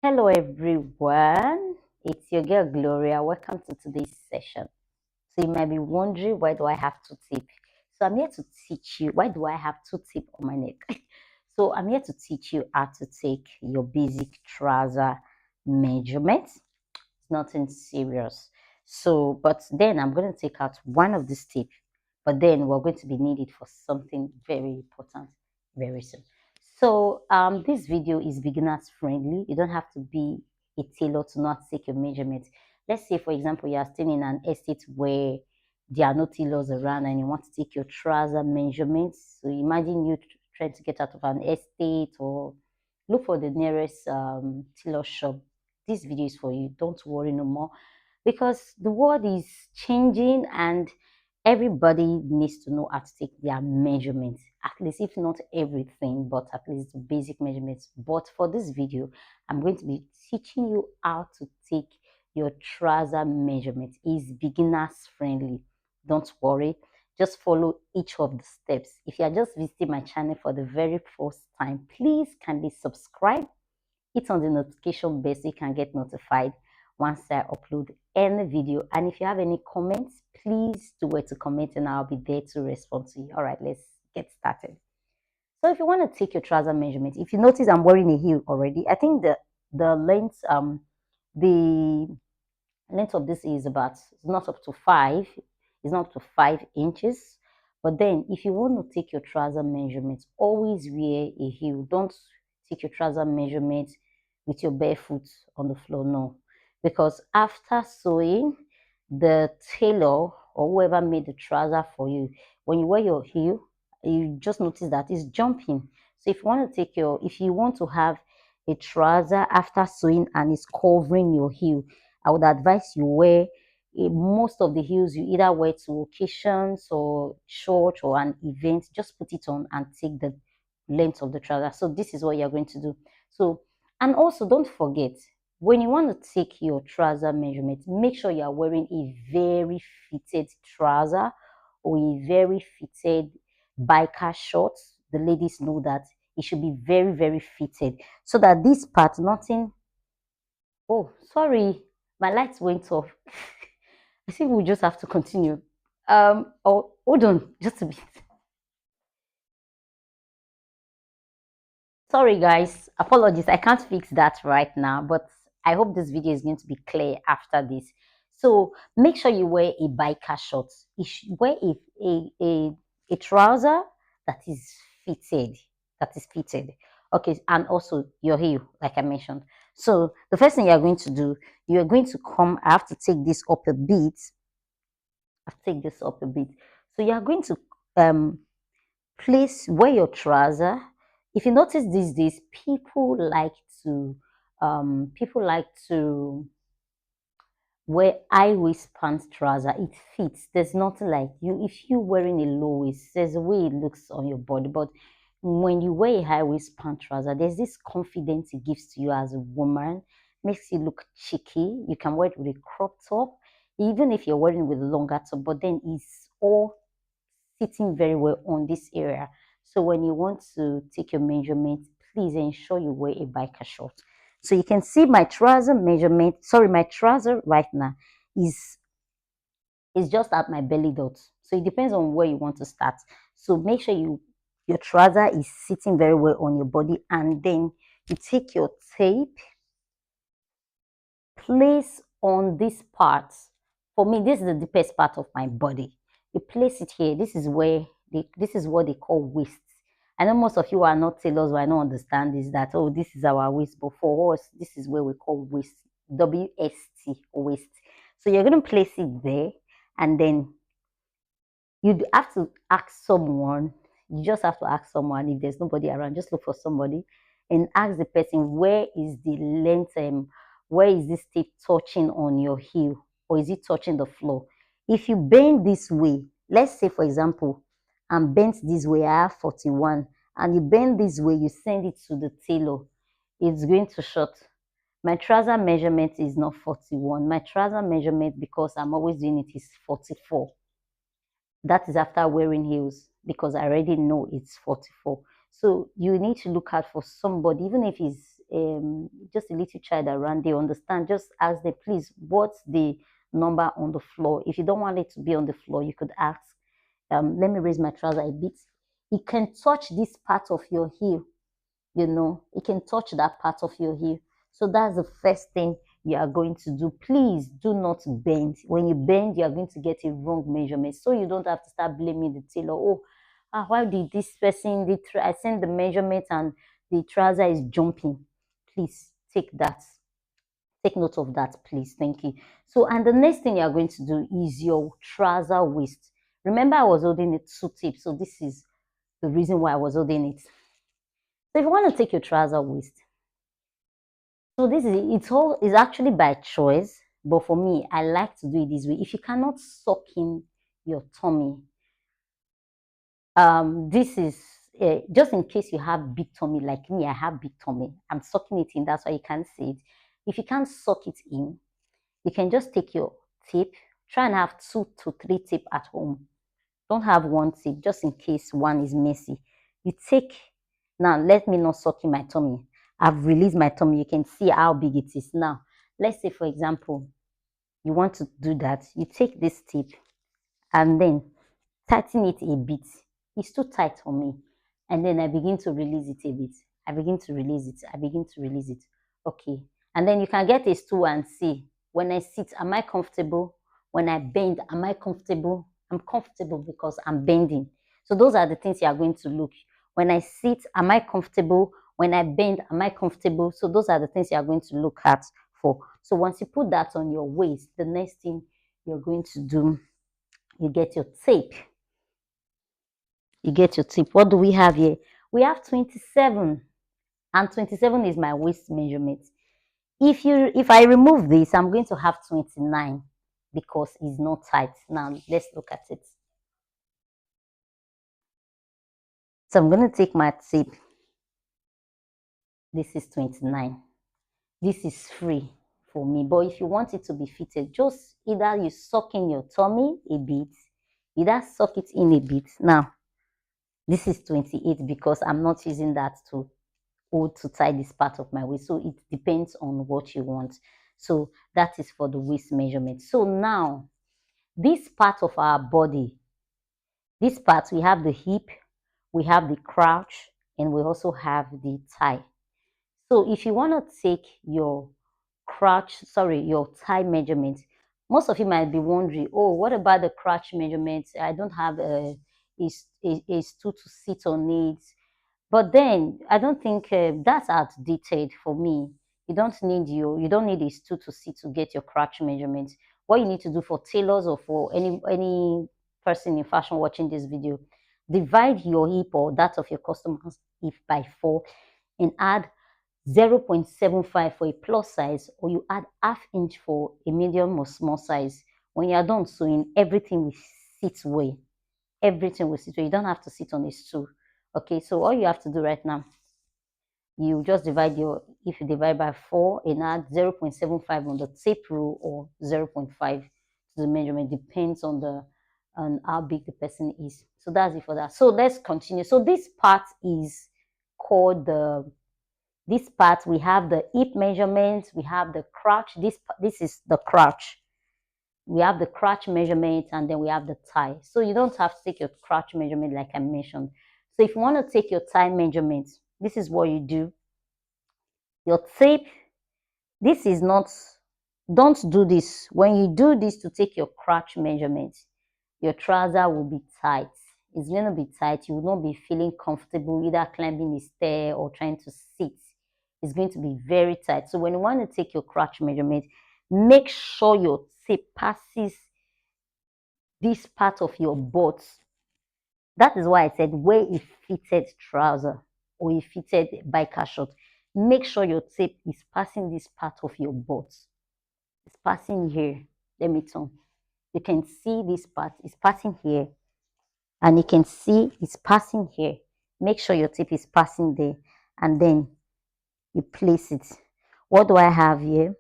Hello everyone, it's your girl Gloria. Welcome to today's session. So you might be wondering, why do I have two tip? So I'm here to teach you why do I have two tip on my neck. So I'm here to teach you how to take your basic trouser measurement. It's nothing serious. So, but then I'm going to take out one of these tip, but then we're going to be needed for something very important very soon. So this video is beginners friendly. You don't have to be a tailor to not take your measurements. Let's say, for example, you are staying in an estate where there are no tailors around and you want to take your trouser measurements. So imagine you trying to get out of an estate or look for the nearest tailor shop. This video is for you. Don't worry no more because the world is changing and everybody needs to know how to take their measurements, at least if not everything, but at least the basic measurements. But for this video, I'm going to be teaching you how to take your trouser measurement. It's beginners friendly. Don't worry, just follow each of the steps. If you are just visiting my channel for the very first time, please kindly subscribe, hit on the notification bell so you can get notified once I upload any video. And if you have any comments, please do wait to comment and I'll be there to respond to you. All right, let's get started. So if you want to take your trouser measurement, if you notice I'm wearing a heel already, I think the the length of this is about, it's not up to 5, it's not up to 5 inches. But then if you want to take your trouser measurements, always wear a heel. Don't take your trouser measurements with your barefoot on the floor, no, because after sewing, the tailor or whoever made the trouser for you, when you wear your heel, you just notice that it's jumping. So if you want to take your, if you want to have a trouser after sewing and it's covering your heel, I would advise you wear most of the heels you either wear to occasions or church or an event. Just put it on and take the length of the trouser. So this is what you're going to do. So, and also don't forget, when you want to take your trouser measurement, make sure you are wearing a very fitted trouser or a very fitted biker shorts. The ladies know that it should be very, very fitted so that this part, nothing. Oh, sorry, my lights went off. I think we just have to continue. Oh, hold on, just a bit. Sorry, guys. Apologies. I can't fix that right now, but I hope this video is going to be clear after this. So make sure you wear a biker short. You should wear a trouser that is fitted. That is fitted. Okay, and also your heel, like I mentioned. So the first thing you're going to do, you're going to come. I have to take this up a bit. I'll take this up a bit. So you are going to place wear your trouser. If you notice these days, people like to wear high waist pants trouser. It fits. There's nothing like you if you wearing a low waist, there's a way it looks on your body. But when you wear a high waist pant trouser, there's this confidence it gives to you as a woman, makes you look cheeky. You can wear it with a crop top, even if you're wearing with a longer top, but then it's all sitting very well on this area. So when you want to take your measurement, please ensure you wear a biker short. So you can see my trouser measurement, sorry, my trouser right now is just at my belly dot. So it depends on where you want to start. So make sure your trouser is sitting very well on your body, and then you take your tape, place on this part. For me, this is the deepest part of my body. You place it here. This is where this is what they call waist. I know most of you are not tailors, but I don't understand is that, oh, this is our waist. But for us, this is where we call waist, WST, waist. So you're going to place it there, and then you have to ask someone. You just have to ask someone. If there's nobody around, just look for somebody and ask the person, where is the length, where is this tape touching on your heel, or is it touching the floor? If you bend this way, let's say for example, I'm bent this way, I have 41, and you bend this way, you send it to the tailor, it's going to short. My trouser measurement is not 41. My trouser measurement, because I'm always doing it, is 44. That is after wearing heels, because I already know it's 44. So you need to look out for somebody, even if it's just a little child around, they understand. Just ask them, please, what's the number on the floor? If you don't want it to be on the floor, you could ask, let me raise my trouser a bit. It can touch this part of your heel, it can touch that part of your heel. So that's the first thing you are going to do. Please do not bend. When you bend, you are going to get a wrong measurement. So you don't have to start blaming the tailor. Oh, why did this person, I sent the measurement and the trouser is jumping. Please take that. Take note of that, please. Thank you. So, and the next thing you are going to do is your trouser waist. Remember, I was holding it two tips. So this is the reason why I was holding it. So if you want to take your trouser waist, so this is it's actually by choice, but for me, I like to do it this way. If you cannot suck in your tummy, this is just in case you have big tummy like me. I have big tummy. I'm sucking it in. That's why you can't see it. If you can't suck it in, you can just take your tip. Try and have 2 to 3 tip at home. Don't have one tip just in case one is messy. You take, now let me not suck in my tummy. I've released my tummy. You can see how big it is. Now, let's say, for example, you want to do that. You take this tip and then tighten it a bit. It's too tight for me. And then I begin to release it a bit. I begin to release it. I begin to release it. Okay. And then you can get a stool and see, when I sit, am I comfortable? When I bend, am I comfortable? I'm comfortable because I'm bending. So those are the things you are going to look. When I sit, am I comfortable? When I bend, am I comfortable? So those are the things you are going to look at for. So once you put that on your waist, the next thing you're going to do, you get your tape. You get your tape. What do we have here? We have 27, and 27 is my waist measurement. If I remove this, I'm going to have 29 because it's not tight. Now let's look at it. So I'm going to take my tape. This is 29. This is free for me. But if you want it to be fitted, just either you suck in your tummy a bit, either suck it in a bit. Now, this is 28 because I'm not using that to hold to tie this part of my waist. So it depends on what you want. So that is for the waist measurement. So now, this part of our body, this part, we have the hip, we have the crotch, and we also have the thigh. So if you want to take your your thigh measurement, most of you might be wondering, oh, what about the crotch measurement? I don't have a stool to sit on it. But then I don't think that's outdated for me. You don't need a stool to sit to get your crotch measurement. What you need to do for tailors or for any person in fashion watching this video, divide your hip or that of your customer's hip by 4 and add 0.75 for a plus size, or you add ½ inch for a medium or small size. When you are done sewing, everything will sit well. Everything will sit well. You don't have to sit on a stool. Okay, so all you have to do right now, you just if you divide by 4 and add 0.75 on the tape rule or 0.5 to the measurement, depends on how big the person is. So that's it for that. So let's continue. So this part is called this part, we have the hip measurements, we have the crotch. This is the crotch. We have the crotch measurement, and then we have the thigh. So you don't have to take your crotch measurement like I mentioned. So if you want to take your thigh measurement, this is what you do. Your tape, this is not, don't do this. When you do this to take your crotch measurement, your trouser will be tight. It's going to be tight. You will not be feeling comfortable either climbing a stair or trying to sit. It's going to be very tight. So when you want to take your crotch measurement, make sure your tape passes this part of your butt. That is why I said wear a fitted trouser or a fitted biker short. Make sure your tape is passing this part of your butt. It's passing here. Let me turn. You can see this part is passing here. And you can see it's passing here. Make sure your tape is passing there. And then you place it. What do I have here?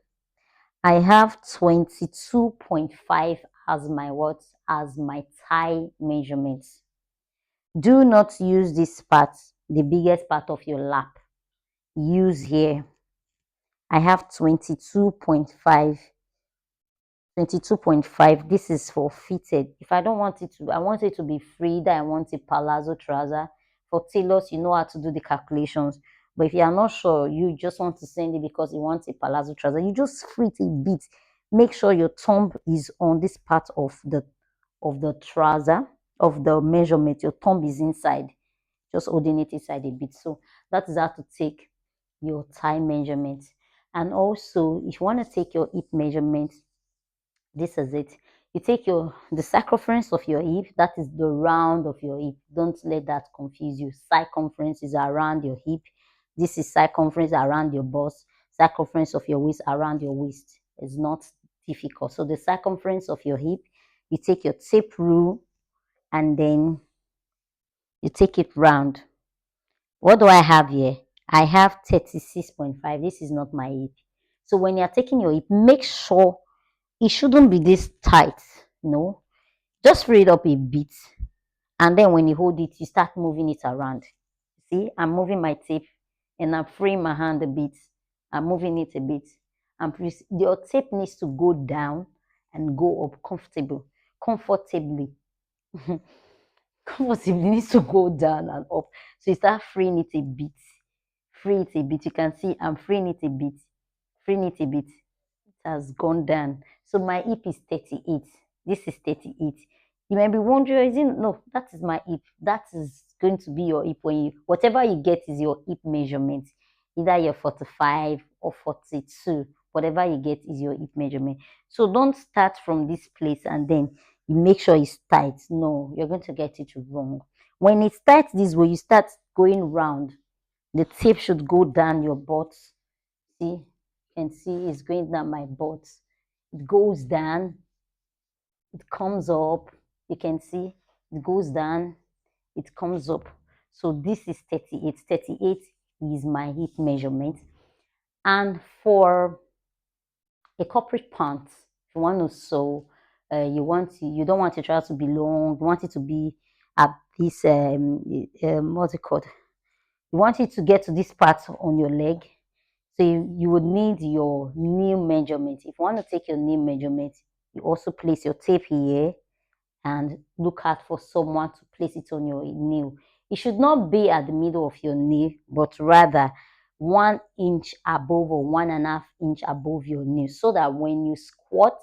I have 22.5 as my what? As my thigh measurement. Do not use this part, the biggest part of your lap. Use here. I have 22.5. 22.5. This is for fitted. If I don't want it to, I want it to be free, that I want a palazzo trouser. For tailors, you know how to do the calculations. But if you are not sure, you just want to send it because you want a palazzo trouser, you just free it a bit. Make sure your thumb is on this part of the trouser, of the measurement. Your thumb is inside, just holding it inside a bit. So that is how to take your thigh measurement. And also, if you want to take your hip measurement, this is it. You take the circumference of your hip, that is the round of your hip. Don't let that confuse you. Circumference is around your hip. This is circumference around your bust. Circumference of your waist around your waist. It's not difficult. So the circumference of your hip, you take your tape rule and then you take it round. What do I have here? I have 36.5. This is not my hip. So when you're taking your hip, make sure it shouldn't be this tight. No, just free it up a bit. And then when you hold it, you start moving it around. See, I'm moving my tape and I'm freeing my hand a bit. I'm moving it a bit. And your tape needs to go down and go up comfortably. Comfortably needs to go down and up. So you start freeing it a bit. Free it a bit. You can see I'm freeing it a bit. Freeing it a bit. Has gone down. So my hip is 38. This is 38. You might be wondering, is it? No, that is my hip. That is going to be your hip when you, whatever you get is your hip measurement. Either you're 45 or 42. Whatever you get is your hip measurement. So don't start from this place and then you make sure it's tight. No, you're going to get it wrong. When it's tight this way, you start going round. The tape should go down your butt. See, you can see it's going down my butt. It goes down, it comes up. You can see it goes down, it comes up. So this is 38. 38 is my hip measurement. And for a corporate pant, if you want to sew, you don't want your trouser to be long, you want it to be at this what's it called? You want it to get to this part on your leg. So you would need your knee measurement. If you want to take your knee measurement, you also place your tape here and look out for someone to place it on your knee. It should not be at the middle of your knee, but rather 1 inch above or 1.5 inch above your knee, so that when you squat,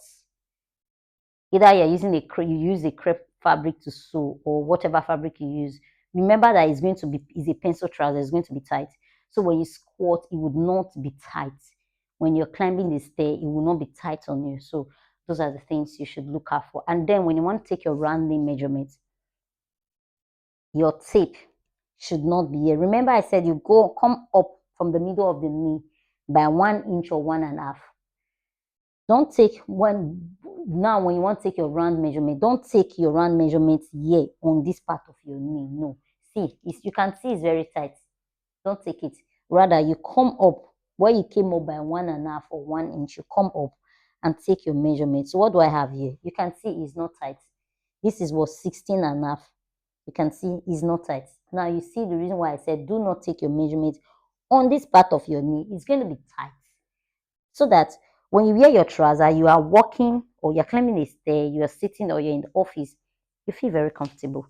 either you're using you use a crepe fabric to sew or whatever fabric you use. Remember that is a pencil trouser, it's going to be tight. So when you squat, it would not be tight. When you're climbing the stair, it will not be tight on you. So those are the things you should look out for. And then when you want to take your rounding measurements, your tape should not be here. Remember I said you come up from the middle of the knee by 1 inch or 1.5. Don't take now when you want to take your round measurement, don't take your round measurement here on this part of your knee. No. See, you can see it's very tight. Don't take it. Rather, you come up where you came up by 1.5 or 1 inch, you come up and take your measurement. So what do I have here? You can see it's not tight. This is what 16.5. You can see it's not tight. Now you see the reason why I said do not take your measurement on this part of your knee. It's going to be tight. So that when you wear your trouser, you are walking or you're climbing a stair, you're sitting or you're in the office, you feel very comfortable.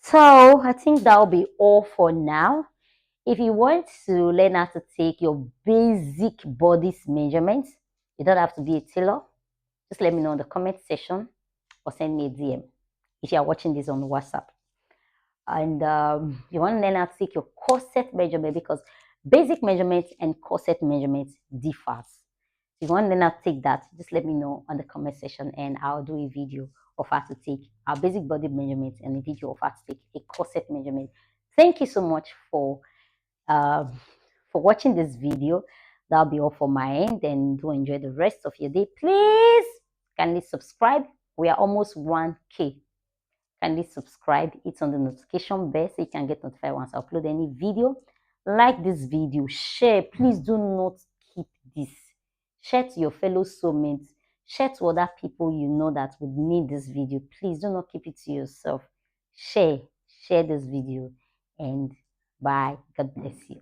So I think that'll be all for now. If you want to learn how to take your basic body measurements, you don't have to be a tailor. Just let me know in the comment section or send me a DM if you are watching this on WhatsApp. And you want to learn how to take your corset measurement, because basic measurements and corset measurements differs. If you want to learn how to take that, just let me know on the comment section and I'll do a video of how to take our basic body measurements and a video of how to take a corset measurement. Thank you so much for watching this video. That'll be all for my end, and do enjoy the rest of your day. Please kindly subscribe. We are almost 1K. Kindly subscribe, hit on the notification bell so you can get notified once I upload any video. Like this video, share. Please do not keep this. Share to your fellow soulmates. Share to other people you know that would need this video. Please do not keep it to yourself. Share this video, and bye. God bless you.